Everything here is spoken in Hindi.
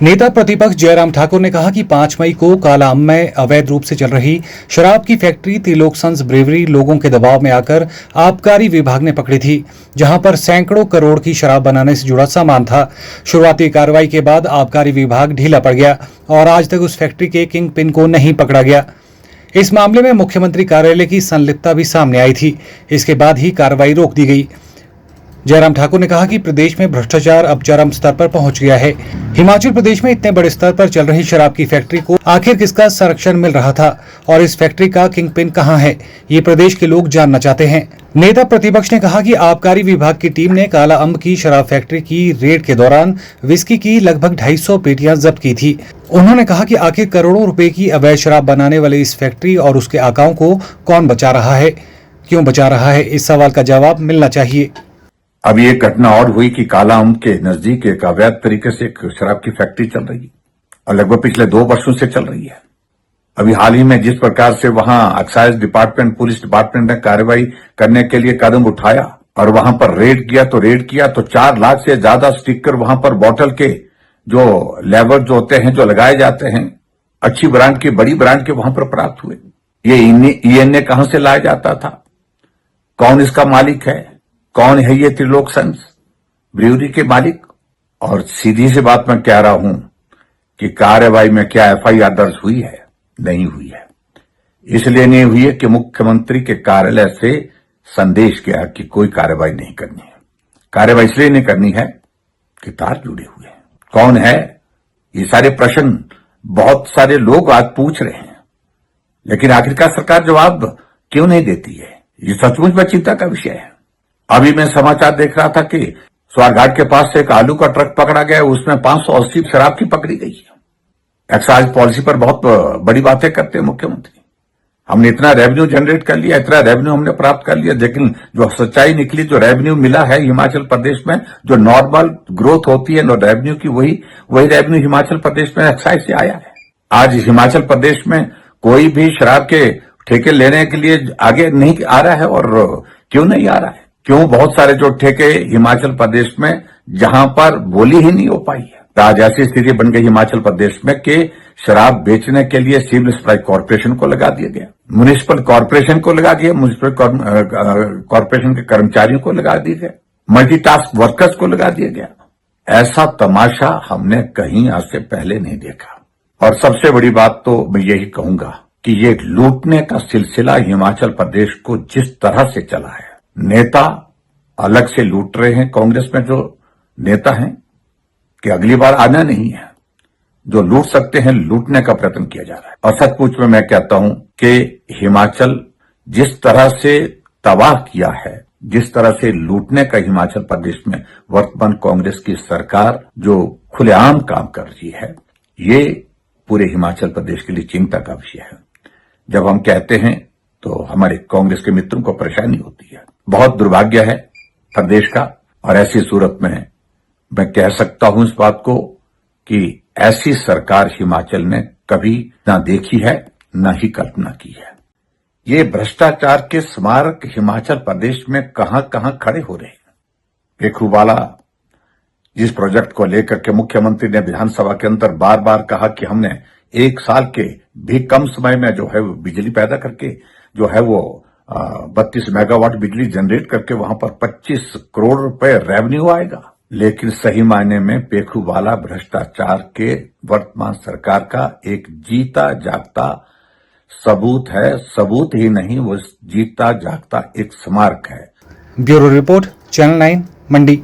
नेता प्रतिपक्ष जयराम ठाकुर ने कहा कि 5 मई को काला अम्ब में अवैध रूप से चल रही शराब की फैक्ट्री त्रिलोक संस ब्रेवरी लोगों के दबाव में आकर आबकारी विभाग ने पकड़ी थी, जहां पर सैकड़ों करोड़ की शराब बनाने से जुड़ा सामान था। शुरुआती कार्रवाई के बाद आबकारी विभाग ढीला पड़ गया और आज तक उस फैक्ट्री के किंग पिन को नहीं पकड़ा गया। इस मामले में मुख्यमंत्री कार्यालय की संलिप्तता भी सामने आई थी। इसके बाद ही कार्रवाई रोक दी गई। जयराम ठाकुर ने कहा कि प्रदेश में भ्रष्टाचार अब चरम स्तर पर पहुंच गया है। हिमाचल प्रदेश में इतने बड़े स्तर पर चल रही शराब की फैक्ट्री को आखिर किसका संरक्षण मिल रहा था और इस फैक्ट्री का किंग पिन कहां है, ये प्रदेश के लोग जानना चाहते हैं। नेता प्रतिपक्ष ने कहा कि आबकारी विभाग की टीम ने काला अम्ब की शराब फैक्ट्री की रेड के दौरान विस्की की लगभग 250 पेटियां जब्त की थी। उन्होंने कहा कि आखिर करोड़ों रुपए की अवैध शराब बनाने वाली इस फैक्ट्री और उसके आकाओं को कौन बचा रहा है, क्यों बचा रहा है, इस सवाल का जवाब मिलना चाहिए। अब ये घटना और हुई कि काला अम्ब के नजदीक एक अवैध तरीके से एक शराब की फैक्ट्री चल रही है और लगभग पिछले 2 वर्षों से चल रही है। अभी हाल ही में जिस प्रकार से वहां एक्साइज डिपार्टमेंट, पुलिस डिपार्टमेंट ने कार्रवाई करने के लिए कदम उठाया और वहां पर रेड किया तो 4 लाख से ज्यादा स्टिकर वहां पर बॉटल के जो लेवल जो होते हैं, जो लगाए जाते हैं, अच्छी ब्रांड के, बड़ी ब्रांड के वहां पर प्राप्त हुए। ये ईएनए कहां से लाया जाता था, कौन इसका मालिक है, कौन है ये त्रिलोक संस ब्रेवरी के मालिक। और सीधी सी बात मैं कह रहा हूं कि कार्रवाई में क्या एफआईआर दर्ज हुई है? नहीं हुई है। इसलिए नहीं हुई है कि मुख्यमंत्री के कार्यालय से संदेश गया कि कोई कार्रवाई नहीं करनी है। कार्रवाई इसलिए नहीं करनी है कि तार जुड़े हुए हैं। कौन है? ये सारे प्रश्न बहुत सारे लोग आज पूछ रहे हैं, लेकिन आखिरकार सरकार जवाब क्यों नहीं देती है? ये सचमुच में चिंता का विषय है। अभी मैं समाचार देख रहा था कि स्वारघाट के पास से एक आलू का ट्रक पकड़ा गया, उसमें 580 शराब की पकड़ी गई है। एक्साइज पॉलिसी पर बहुत बड़ी बातें करते हैं मुख्यमंत्री। हमने इतना रेवेन्यू जनरेट कर लिया, इतना रेवेन्यू हमने प्राप्त कर लिया, लेकिन जो सच्चाई निकली, जो रेवेन्यू मिला है हिमाचल प्रदेश में, जो नॉर्मल ग्रोथ होती है रेवेन्यू की, वही रेवेन्यू हिमाचल प्रदेश में एक्साइज से आया है। आज हिमाचल प्रदेश में कोई भी शराब के ठेके लेने के लिए आगे नहीं आ रहा है। और क्यों नहीं आ रहा है? क्यों? बहुत सारे जो ठेके हिमाचल प्रदेश में जहां पर बोली ही नहीं हो पाई है। आज ऐसी स्थिति बन गई हिमाचल प्रदेश में कि शराब बेचने के लिए सिविल सप्लाई कॉर्पोरेशन को लगा दिया गया, म्युनिसिपल कॉर्पोरेशन को लगा दिया, म्युनिसिपल कॉर्पोरेशन के कर्मचारियों को लगा दिया गया, मल्टीटास्क वर्कर्स को लगा दिया गया। ऐसा तमाशा हमने कहीं आज से पहले नहीं देखा। और सबसे बड़ी बात तो मैं यही कहूंगा कि ये लूटने का सिलसिला हिमाचल प्रदेश को जिस तरह से चला है, नेता अलग से लूट रहे हैं, कांग्रेस में जो नेता हैं कि अगली बार आना नहीं है, जो लूट सकते हैं लूटने का प्रयत्न किया जा रहा है। और सचमुच में मैं कहता हूं कि हिमाचल जिस तरह से तबाह किया है, जिस तरह से लूटने का हिमाचल प्रदेश में वर्तमान कांग्रेस की सरकार जो खुलेआम काम कर रही है, ये पूरे हिमाचल प्रदेश के लिए चिंता का विषय है। जब हम कहते हैं तो हमारे कांग्रेस के मित्रों को परेशानी होती है। बहुत दुर्भाग्य है प्रदेश का। और ऐसी सूरत में मैं कह सकता हूं इस बात को कि ऐसी सरकार हिमाचल ने कभी ना देखी है, ना ही कल्पना की है। ये भ्रष्टाचार के स्मारक हिमाचल प्रदेश में कहां कहां खड़े हो रहे हैं। पेखूवाला जिस प्रोजेक्ट को लेकर के मुख्यमंत्री ने विधानसभा के अंदर बार बार कहा कि हमने 1 साल के भी कम समय में जो है वो बिजली पैदा करके जो है वो 32 मेगावाट बिजली जनरेट करके वहां पर 25 करोड़ रुपए रेवेन्यू आएगा। लेकिन सही मायने में पेखूवाला भ्रष्टाचार के वर्तमान सरकार का एक जीता जागता सबूत है। सबूत ही नहीं, वो जीता जागता एक स्मारक है। ब्यूरो रिपोर्ट, चैनल 9, मंडी।